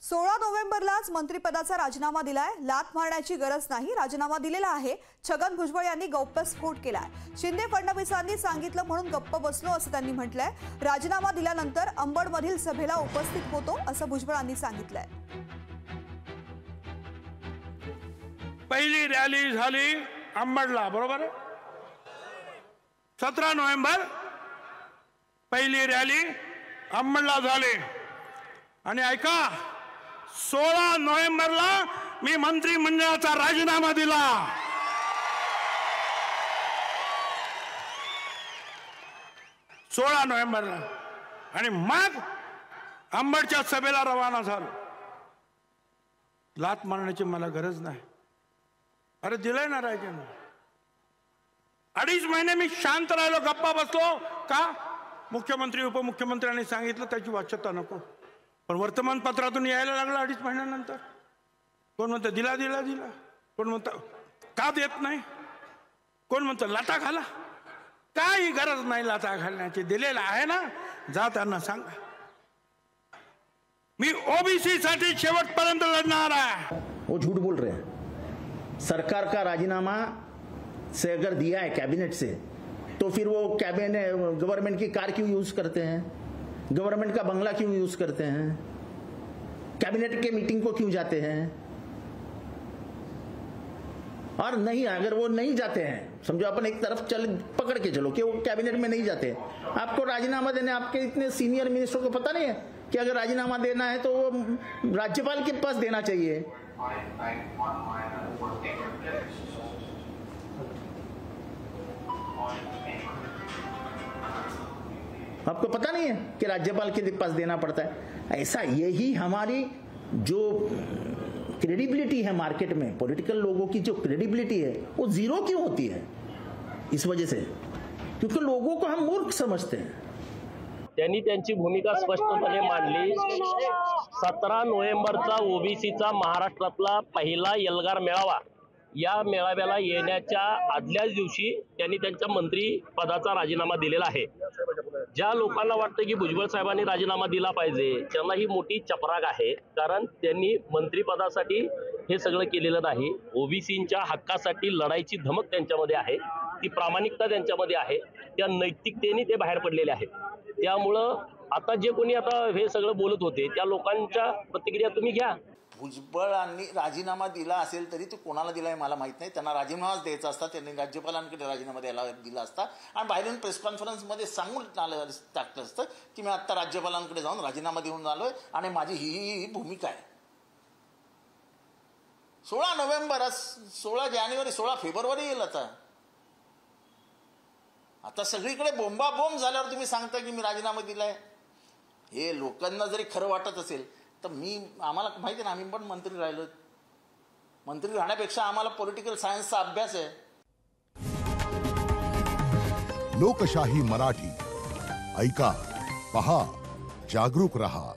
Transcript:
16 नोव्हेंबरलाच मंत्रिपदाचा राजीनामा दिलाय। लात मारण्याची गरज नाही, राजीनामा दिलेला आहे। छगन भुजबळ यांनी गौप्यस्फोट केलाय। शिंदे फडणवीसांनी सांगितलं म्हणून गप्प बसलो असं त्यांनी म्हटलंय। राजीनामा दिल्यानंतर अंबडमधील सभेला उपस्थित होतो असं भुजबळांनी सांगितलंय। पहिली रॅली झाली अंबडला, बरोबर। 17 नोव्हेंबर पहिली रॅली अंबडला झाली आणि ऐका, 16 नोव्हेंबरला मी मंत्रिमंडळाचा राजीनामा दिला। 16 नोव्हेंबरला आणि मग अंबडच्या सभेला रवाना झालो। लात मारण्याची मला गरज नाही। अरे दिलंय ना राजीनामा। 2.5 महिने मी शांत राहिलो, गप्पा बसलो। का? मुख्यमंत्री उपमुख्यमंत्र्यांनी सांगितलं त्याची वाच्यता नको, पण वर्तमानपत्रातून यायला लागला 2.5 महिन्यानंतर। कोण म्हणतं दिला दिला दिला, कोण म्हणतं का देत नाही, कोण म्हणतं लाटा घाला। काही गरज नाही लाटा घालण्याची, दिलेला आहे ना, जा त्यांना सांगा। मी ओबीसी साठी शेवटपर्यंत लढणार आहे। वो झूठ बोल रहे हैं। सरकार का राजीनामा से अगर दिया है कैबिनेट से, तो फिर वो कैबिनेट गवर्नमेंट की कार क्यों यूज करते हैं, गवर्नमेंट का बंगला क्यों यूज करते हैं, कैबिनेट के मीटिंग को क्यों जाते हैं। और नहीं, अगर वो नहीं जाते हैं, समझो अपन एक तरफ चल पकड़ के चलो कि वो कैबिनेट में नहीं जाते, आपको राजीनामा देने, आपके इतने सीनियर मिनिस्टर को पता नहीं है कि अगर राजीनामा देना है तो वो राज्यपाल के पास देना चाहिए। आपको पता नहीं है कि राज्यपाल के पास देना पड़ता है। ऐसा यही हमारी जो क्रेडिबिलिटी है मार्केट में, पॉलिटिकल लोगों की जो क्रेडिबिलिटी है वो जीरो क्यों होती है? इस वजह से, क्योंकि लोगों को हम मूर्ख समझते हैं। त्यांनी त्यांची भूमिका स्पष्टपणे मांडली। 17 नोव्हेंबरचा ओबीसीचा महाराष्ट्रातला पहिला एल्गार मेळावा, या मेळाव्याला येण्याच्या आदल्याच दिवशी त्यांनी त्यांच्या मंत्री पदाचा राजीनामा दिलेला आहे। ज्या लोकांना वाटतं की भुजबळ साहेबांनी राजीनामा दिला पाहिजे, त्यांना ही मोठी चपराक आहे, कारण त्यांनी मंत्रिपदासाठी हे सगळं केलेलं नाही। ओबीसींच्या हक्कासाठी लढायची धमक त्यांच्यामध्ये आहे, ती प्रामाणिकता त्यांच्यामध्ये आहे, त्या नैतिकतेने ते बाहेर पडलेले आहेत। त्यामुळं आता जे कोणी आता हे सगळं बोलत होते त्या लोकांच्या प्रतिक्रिया तुम्ही घ्या। भुजबळांनी राजीनामा दिला असेल तरी तो कोणाला दिलाय मला माहित नाही, त्यांना राजीनामाच द्यायचा असता, त्यांनी राज्यपालांकडे राजीनामा द्यायला दिला असता आणि बाहेरून प्रेस कॉन्फरन्समध्ये सांगून टाकलं असतं की मी आता राज्यपालांकडे जाऊन राजीनामा देऊन आलोय आणि माझी ही भूमिका आहे। 16 नोव्हेंबर, 16 जानेवारी, 16 फेब्रुवारी येईल। आता सगळीकडे बोंबाबोंब झाल्यावर तुम्ही सांगता की मी राजीनामा दिलाय। हे लोकांना जरी खरं वाटत असेल तर आम्हाला माहिती आहे ना, आम्ही पण मंत्री राहिलो। मंत्री राहण्यापेक्षा आम्हाला पॉलिटिकल सायन्सचा अभ्यास आहे। लोकशाही मराठी ऐका, पहा, जागरूक रहा।